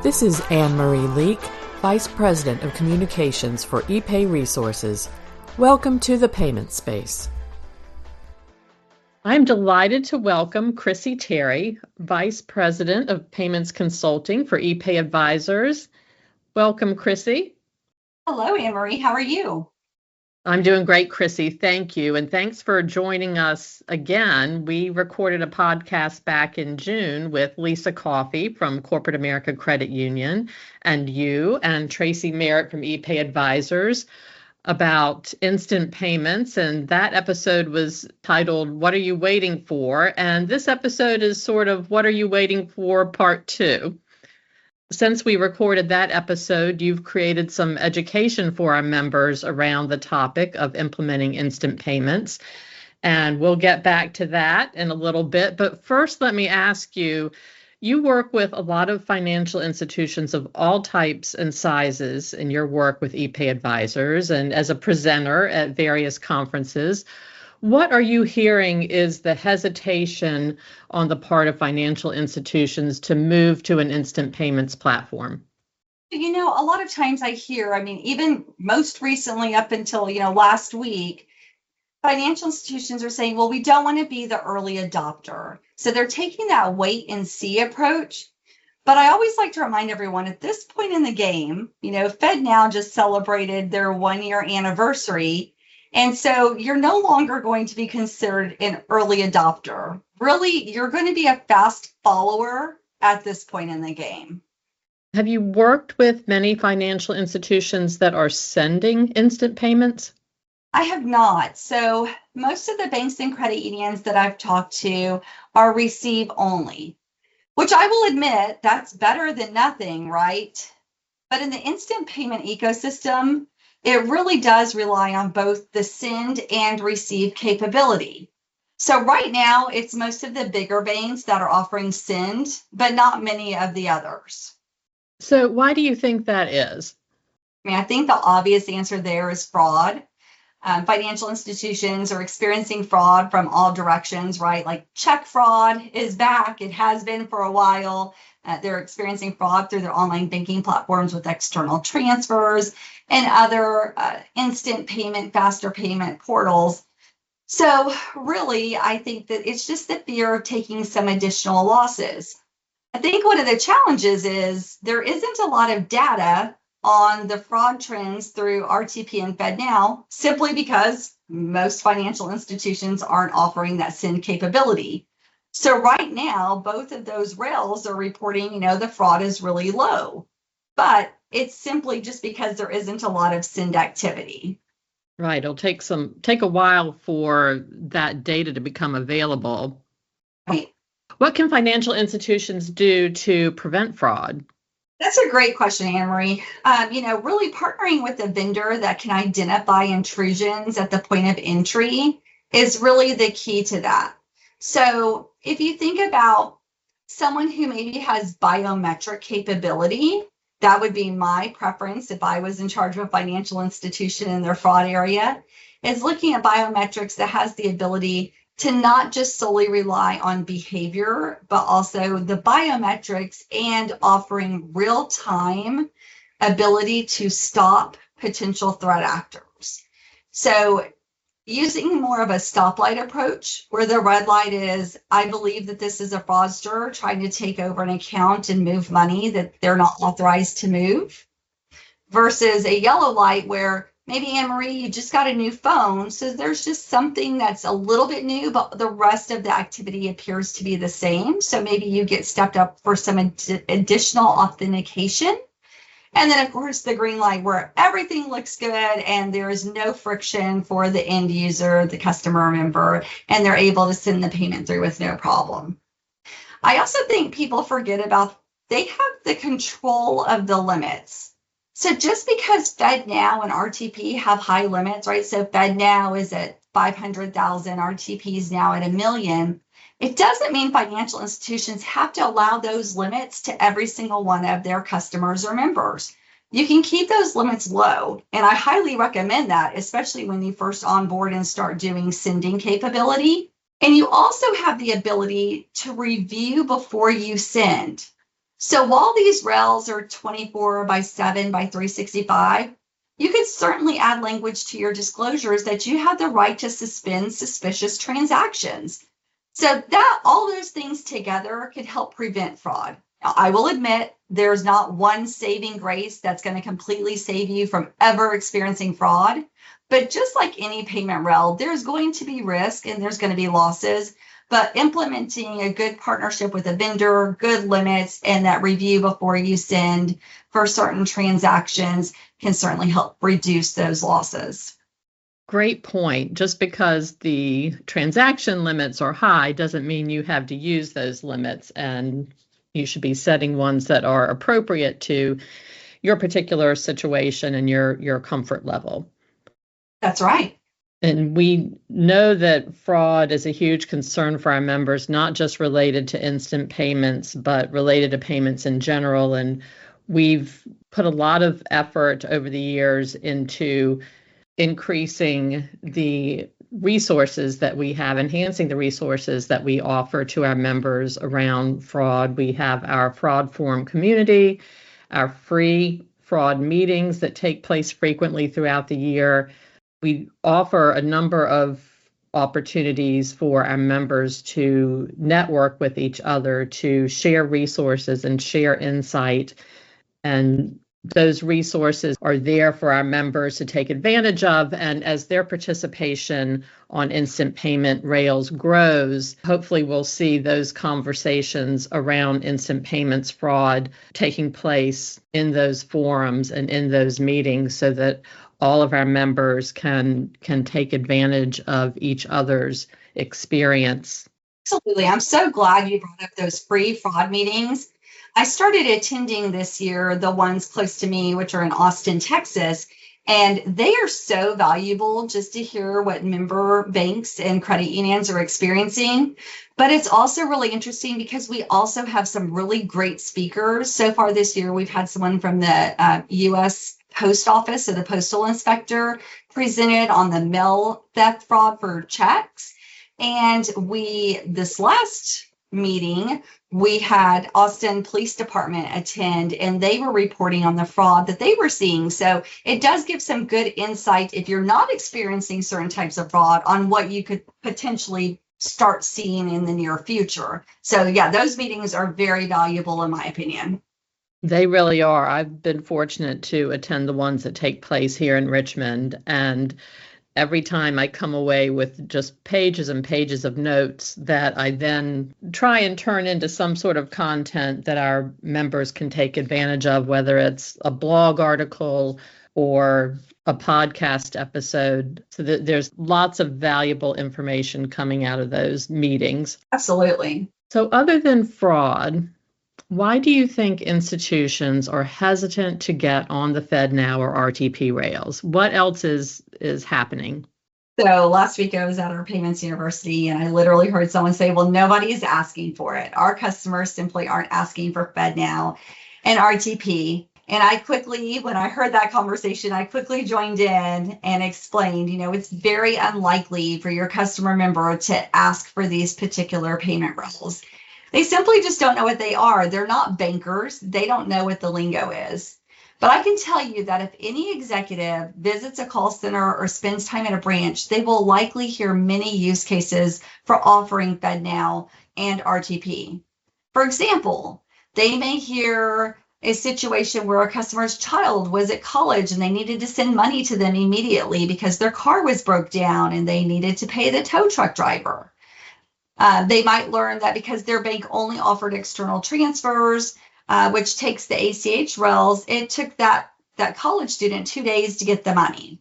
This is Anne-Marie Leake, Vice President of Communications for ePayResources. Welcome to the Payment Space. I'm delighted to welcome Crissy Terry, Vice President of Payments Consulting for ePayAdvisors. Welcome, Crissy. Hello, Anne-Marie. How are you? I'm doing great, Crissy. Thank you. And thanks for joining us again. We recorded a podcast back in June with Lisa Coffey from Corporate America Credit Union and you and Tracy Merritt from ePayAdvisors about instant payments. And that episode was titled, What Are You Waiting For? And this episode is sort of What Are You Waiting For? Part 2. Since we recorded that episode, you've created some education for our members around the topic of implementing instant payments. And we'll get back to that in a little bit. But first, let me ask you, you work with a lot of financial institutions of all types and sizes in your work with ePayAdvisors and as a presenter at various conferences. What are you hearing is the hesitation on the part of financial institutions to move to an instant payments platform? You know, a lot of times I hear, even most recently up until, last week, financial institutions are saying, well, we don't want to be the early adopter. So they're taking that wait and see approach. But I always like to remind everyone at this point in the game, FedNow just celebrated their 1-year anniversary. And so you're no longer going to be considered an early adopter. Really, you're going to be a fast follower at this point in the game. Have you worked with many financial institutions that are sending instant payments? I have not. So most of the banks and credit unions that I've talked to are receive only, which I will admit that's better than nothing, right? But in the instant payment ecosystem, it really does rely on both the send and receive capability. So right now, it's most of the bigger banks that are offering send, but not many of the others. So why do you think that is? I think the obvious answer there is fraud. Financial institutions are experiencing fraud from all directions, right? Like check fraud is back. It has been for a while. They're experiencing fraud through their online banking platforms with external transfers and other instant payment, faster payment portals. So really, I think that it's just the fear of taking some additional losses. I think one of the challenges is there isn't a lot of data on the fraud trends through RTP and FedNow, simply because most financial institutions aren't offering that send capability. So right now, both of those rails are reporting, the fraud is really low, but it's simply just because there isn't a lot of send activity. Right. It'll take a while for that data to become available. Right. What can financial institutions do to prevent fraud? That's a great question, Anne-Marie. Really partnering with a vendor that can identify intrusions at the point of entry is really the key to that. So if you think about someone who maybe has biometric capability, that would be my preference if I was in charge of a financial institution in their fraud area, is looking at biometrics that has the ability to not just solely rely on behavior, but also the biometrics and offering real-time ability to stop potential threat actors. So using more of a stoplight approach, where the red light is, I believe that this is a fraudster trying to take over an account and move money that they're not authorized to move, versus a yellow light where maybe, Anne-Marie, you just got a new phone, so there's just something that's a little bit new, but the rest of the activity appears to be the same. So maybe you get stepped up for some additional authentication. And then, of course, the green light where everything looks good and there is no friction for the end user, the customer member, and they're able to send the payment through with no problem. I also think people forget about they have the control of the limits. So just because FedNow and RTP have high limits, right? So FedNow is at 500,000, RTP is now at 1 million. It doesn't mean financial institutions have to allow those limits to every single one of their customers or members. You can keep those limits low, and I highly recommend that, especially when you first onboard and start doing sending capability. And you also have the ability to review before you send. So while these rails are 24/7 by 365, you could certainly add language to your disclosures that you have the right to suspend suspicious transactions. So that all those things together could help prevent fraud. Now, I will admit there's not one saving grace that's going to completely save you from ever experiencing fraud. But just like any payment rail, there's going to be risk and there's going to be losses. But implementing a good partnership with a vendor, good limits, and that review before you send for certain transactions can certainly help reduce those losses. Great point. Just because the transaction limits are high doesn't mean you have to use those limits, and you should be setting ones that are appropriate to your particular situation and your comfort level. That's right. And we know that fraud is a huge concern for our members, not just related to instant payments, but related to payments in general. And we've put a lot of effort over the years into increasing the resources that we have, enhancing the resources that we offer to our members around fraud. We have our fraud forum community, our free fraud meetings that take place frequently throughout the year. We offer a number of opportunities for our members to network with each other, to share resources and share insight. And those resources are there for our members to take advantage of. And as their participation on instant payment rails grows, hopefully we'll see those conversations around instant payments fraud taking place in those forums and in those meetings so that all of our members can take advantage of each other's experience. Absolutely. I'm so glad you brought up those free fraud meetings. I started attending this year the ones close to me, which are in Austin, Texas, and they are so valuable just to hear what member banks and credit unions are experiencing. But it's also really interesting because we also have some really great speakers. So far this year, we've had someone from the U.S. Post Office, so the postal inspector, presented on the mail theft fraud for checks. And this last meeting, we had Austin Police Department attend, and they were reporting on the fraud that they were seeing. So it does give some good insight if you're not experiencing certain types of fraud on what you could potentially start seeing in the near future. So yeah, those meetings are very valuable in my opinion. They really are. I've been fortunate to attend the ones that take place here in Richmond, and every time I come away with just pages and pages of notes that I then try and turn into some sort of content that our members can take advantage of, whether it's a blog article or a podcast episode. So that there's lots of valuable information coming out of those meetings. Absolutely. So other than fraud, why do you think institutions are hesitant to get on the FedNow or RTP rails? What else is happening? So last week I was at our payments university and I literally heard someone say, well, nobody is asking for it. Our customers simply aren't asking for FedNow and RTP. And I quickly, when I heard that conversation, I quickly joined in and explained, it's very unlikely for your customer member to ask for these particular payment rails. They simply just don't know what they are. They're not bankers. They don't know what the lingo is. But I can tell you that if any executive visits a call center or spends time at a branch, they will likely hear many use cases for offering FedNow and RTP. For example, they may hear a situation where a customer's child was at college and they needed to send money to them immediately because their car was broke down and they needed to pay the tow truck driver. They might learn that because their bank only offered external transfers, which takes the ACH rails, it took that college student 2 days to get the money.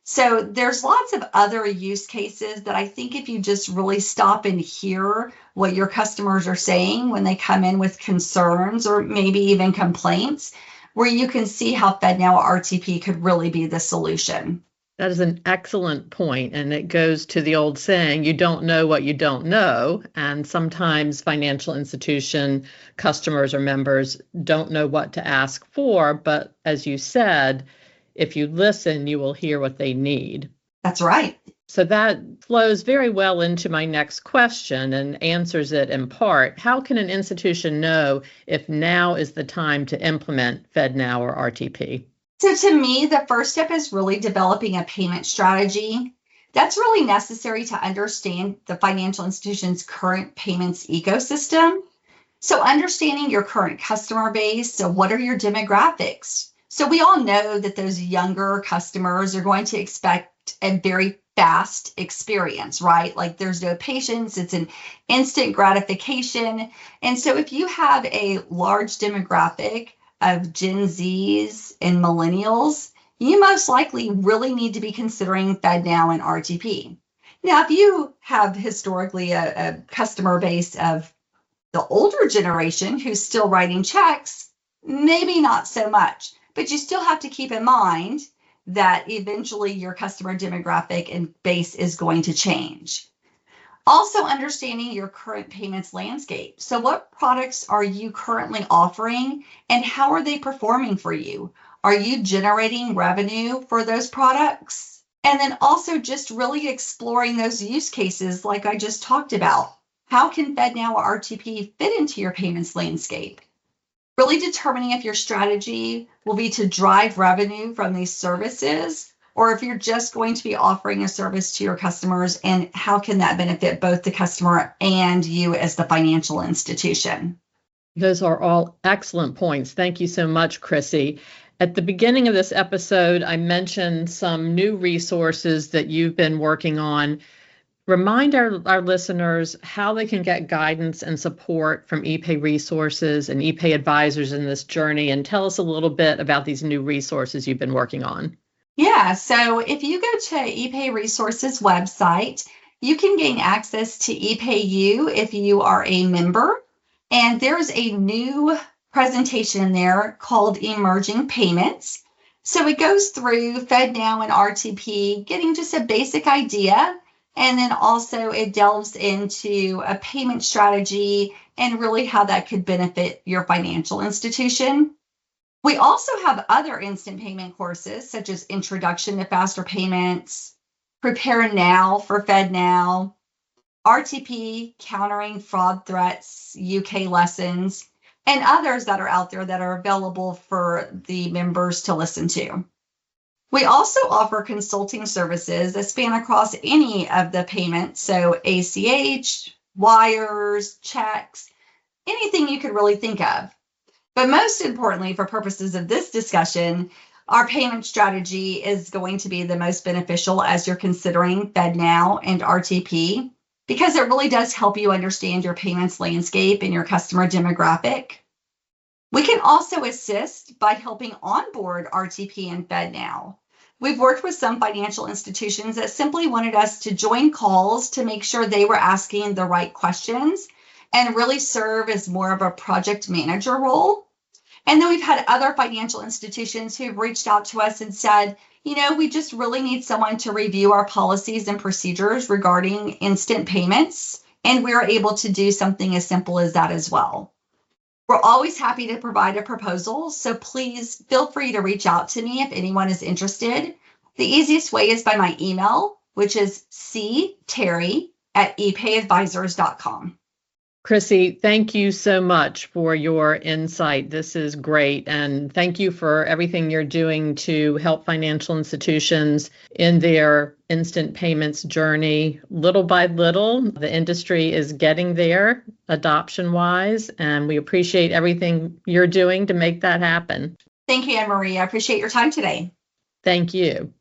So there's lots of other use cases that I think if you just really stop and hear what your customers are saying when they come in with concerns or maybe even complaints, where you can see how FedNow or RTP could really be the solution. That is an excellent point, and it goes to the old saying, you don't know what you don't know, and sometimes financial institution customers or members don't know what to ask for, but as you said, if you listen, you will hear what they need. That's right. So that flows very well into my next question and answers it in part. How can an institution know if now is the time to implement FedNow or RTP? So to me, the first step is really developing a payment strategy. That's really necessary to understand the financial institution's current payments ecosystem. So understanding your current customer base, so what are your demographics? So we all know that those younger customers are going to expect a very fast experience, right? Like there's no patience, it's an instant gratification. And so if you have a large demographic of Gen Zs and millennials, you most likely really need to be considering FedNow and RTP. Now, if you have historically a customer base of the older generation who's still writing checks, maybe not so much, but you still have to keep in mind that eventually your customer demographic and base is going to change. Also understanding your current payments landscape. So what products are you currently offering and how are they performing for you? Are you generating revenue for those products? And then also just really exploring those use cases like I just talked about. How can FedNow or RTP fit into your payments landscape? Really determining if your strategy will be to drive revenue from these services or if you're just going to be offering a service to your customers and how can that benefit both the customer and you as the financial institution. Those are all excellent points. Thank you so much, Crissy. At the beginning of this episode, I mentioned some new resources that you've been working on. Remind our listeners how they can get guidance and support from ePayResources and ePayAdvisors in this journey, and tell us a little bit about these new resources you've been working on. Yeah, so if you go to ePayResources website, you can gain access to ePayU if you are a member. And there's a new presentation there called Emerging Payments. So it goes through FedNow and RTP, getting just a basic idea. And then also it delves into a payment strategy and really how that could benefit your financial institution. We also have other instant payment courses, such as Introduction to Faster Payments, Prepare Now for FedNow, RTP, Countering Fraud Threats, UK lessons, and others that are out there that are available for the members to listen to. We also offer consulting services that span across any of the payments, so ACH, wires, checks, anything you could really think of. But most importantly, for purposes of this discussion, our payment strategy is going to be the most beneficial as you're considering FedNow and RTP, because it really does help you understand your payments landscape and your customer demographic. We can also assist by helping onboard RTP and FedNow. We've worked with some financial institutions that simply wanted us to join calls to make sure they were asking the right questions and really serve as more of a project manager role. And then we've had other financial institutions who've reached out to us and said, we just really need someone to review our policies and procedures regarding instant payments. And we're able to do something as simple as that as well. We're always happy to provide a proposal. So please feel free to reach out to me if anyone is interested. The easiest way is by my email, which is cterry@epayadvisors.com. Crissy, thank you so much for your insight. This is great. And thank you for everything you're doing to help financial institutions in their instant payments journey. Little by little, the industry is getting there adoption-wise, and we appreciate everything you're doing to make that happen. Thank you, Anne-Marie. I appreciate your time today. Thank you.